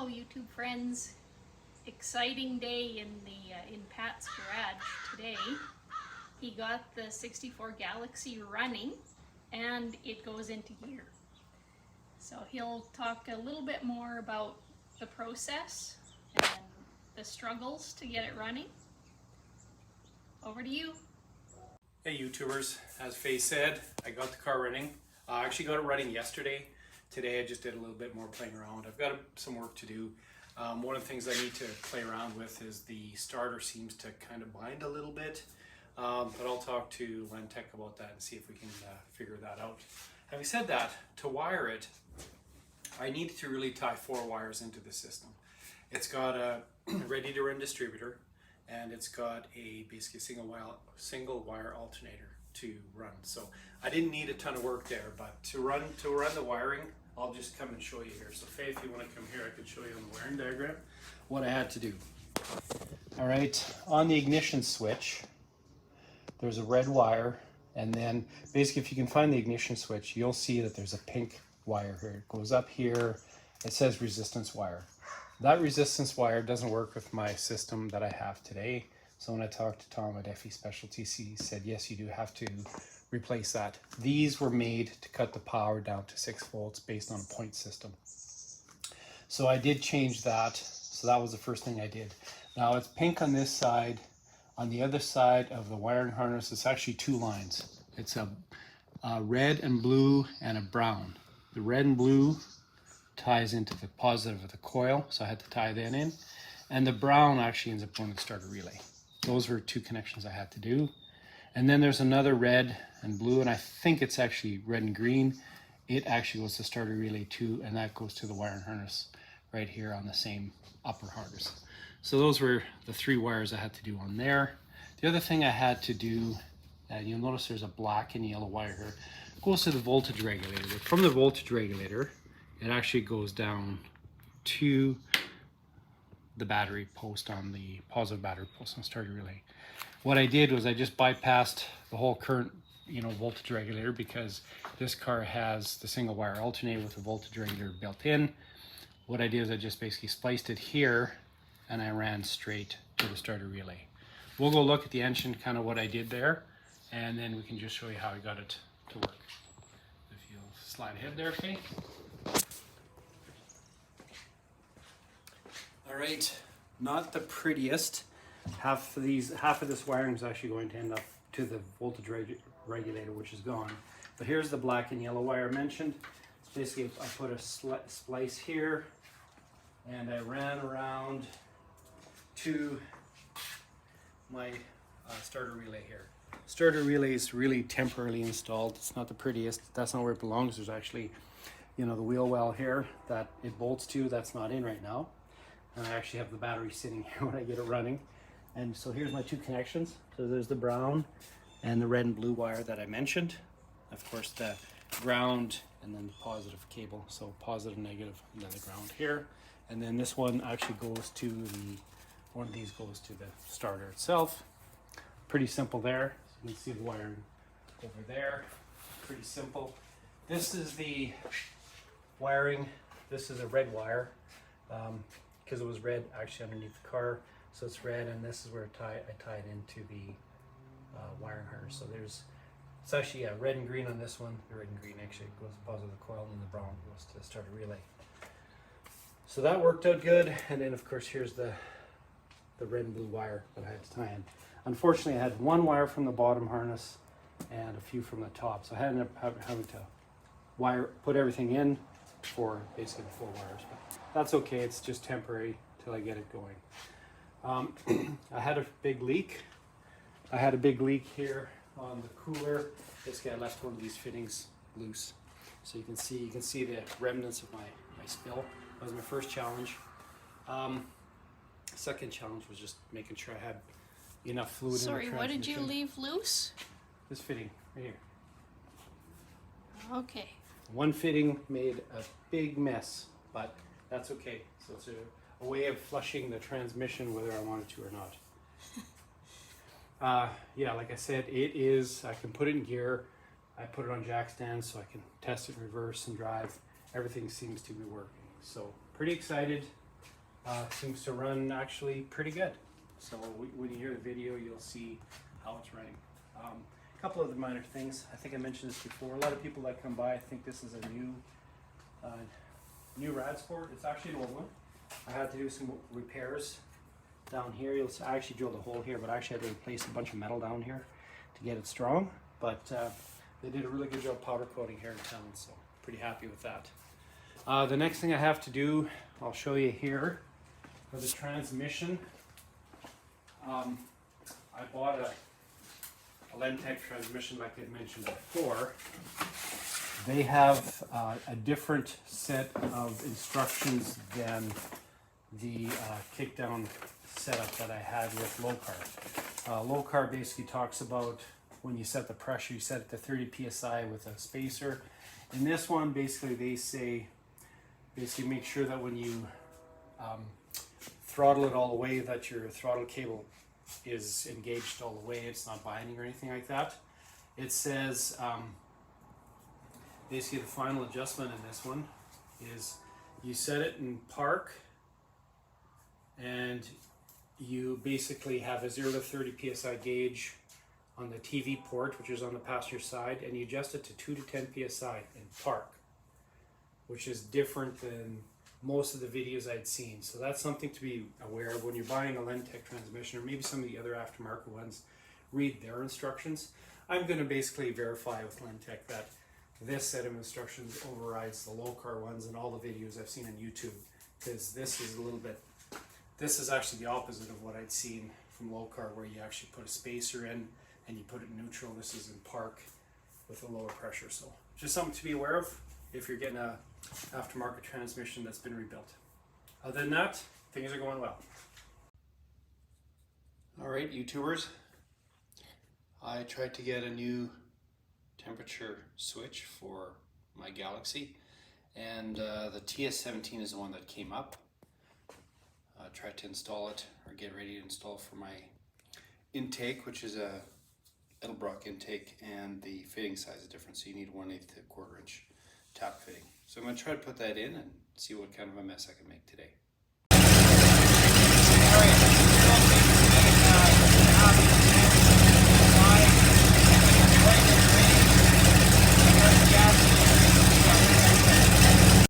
Hello YouTube friends. Exciting day in Pat's garage today. He got the 64 Galaxie running and it goes into gear. So he'll talk a little bit more about the process and the struggles to get it running. Over to you. Hey YouTubers, as Faye said, I got the car running. I actually got it running yesterday. Today I just did a little bit more playing around. I've got some work to do. One of the things I need to play around with is the starter seems to kind of bind a little bit. But I'll talk to Tech about that and see if we can figure that out. Having said that, to wire it, I need to really tie 4 wires into the system. It's got a ready to run distributor, and it's got a basically single wire alternator to run. So I didn't need a ton of work there, but to run the wiring, I'll just come and show you here. So Faye, if you want to come here, I can show you on the wiring diagram what I had to do. All right, on the ignition switch, there's a red wire, and then basically if you can find the ignition switch, you'll see that there's a pink wire here. It goes up here, it says resistance wire. That resistance wire doesn't work with my system that I have today. So when I talked to Tom at FE Specialties, he said, yes, you do have to replace that. These were made to cut the power down to 6 volts based on a point system. So I did change that. So that was the first thing I did. Now it's pink on this side. On the other side of the wiring harness, it's actually 2 lines. It's a red and blue and a brown. The red and blue ties into the positive of the coil, so I had to tie that in. And the brown actually ends up going to the starter relay. Those were 2 connections I had to do. And then there's another red and blue, and I think it's actually red and green. It actually goes to starter relay 2, and that goes to the wiring harness right here on the same upper harness. So those were the 3 wires I had to do on there. The other thing I had to do, and you'll notice there's a black and yellow wire here, goes to the voltage regulator. But from the voltage regulator, it actually goes down to the battery post on the positive battery post on starter relay. What I did was I just bypassed the whole current voltage regulator, because this car has the single wire alternator with the voltage regulator built in. What I did is I just basically spliced it here and I ran straight to the starter relay. We'll go look at the engine, kind of what I did there, and then we can just show you how I got it to work. If you'll slide ahead there, Faye. All right, not the prettiest. Half of this wiring is actually going to end up to the voltage regulator, which is gone. But here's the black and yellow wire I mentioned. It's basically, I put a splice here, and I ran around to my starter relay here. Starter relay is really temporarily installed. It's not the prettiest. That's not where it belongs. There's actually, the wheel well here that it bolts to. That's not in right now. And I actually have the battery sitting here when I get it running. And so here's my 2 connections. So there's the brown and the red and blue wire that I mentioned. Of course, the ground and then the positive cable. So positive, negative, and then the ground here. And then this one actually goes to one of these goes to the starter itself. Pretty simple there. So you can see the wiring over there. Pretty simple. This is the wiring. This is a red wire. Because it was red actually underneath the car, so it's red, and this is where I tied into the wiring harness. So it's actually red and green on this one. The red and green actually goes to the positive coil, and the brown goes to the starter relay. So that worked out good. And then of course here's the red and blue wire that I had to tie in. Unfortunately, I had 1 wire from the bottom harness and a few from the top, so I ended up having to put everything in for basically the 4 wires, but that's okay. It's just temporary till I get it going. I had a big leak. I had a big leak here on the cooler. Basically, I left one of these fittings loose, so you can see the remnants of my spill. That was my first challenge. Second challenge was just making sure I had enough fluid in the transmission. Sorry, what did you leave loose? This fitting right here. Okay. One fitting made a big mess, but that's okay. So it's a way of flushing the transmission whether I wanted to or not. Yeah, like I said, I can put it in gear. I put it on jack stands so I can test it in reverse and drive. Everything seems to be working. So pretty excited. Seems to run actually pretty good. So when you hear the video, you'll see how it's running. A couple of the minor things. I think I mentioned this before. A lot of people that come by think this is a new rad sport. It's actually an old one. I had to do some repairs down here. I actually drilled a hole here, but I actually had to replace a bunch of metal down here to get it strong. But they did a really good job powder coating here in town, so pretty happy with that. The next thing I have to do, I'll show you here for the transmission. I bought a Lentec transmission like I mentioned before. They have a different set of instructions than the kickdown setup that I had with low carb. Low carb basically talks about when you set the pressure, you set it to 30 psi with a spacer. In this one, basically they say, make sure that when you throttle it all the way, that your throttle cable is engaged all the way, it's not binding or anything like that. It says basically the final adjustment in this one is you set it in park and you basically have a 0 to 30 psi gauge on the TV port, which is on the passenger side, and you adjust it to 2 to 10 psi in park, which is different than most of the videos I'd seen. So that's something to be aware of when you're buying a Lentec transmission, or maybe some of the other aftermarket ones. Read their instructions. I'm going to basically verify with Lentec that this set of instructions overrides the low car ones and all the videos I've seen on YouTube, because this is actually the opposite of what I'd seen from low car, where you actually put a spacer in and you put it in neutral. This is in park with a lower pressure. So just something to be aware of if you're getting a aftermarket transmission that's been rebuilt. Other than that, things are going well. All right, YouTubers, I tried to get a new temperature switch for my Galaxie, and the TS17 is the one that came up. I tried to install it, or get ready to install for my intake, which is a Edelbrock intake, and the fitting size is different, so you need 1/8 to 1/4 inch tap fitting. So I'm going to try to put that in and see what kind of a mess I can make today.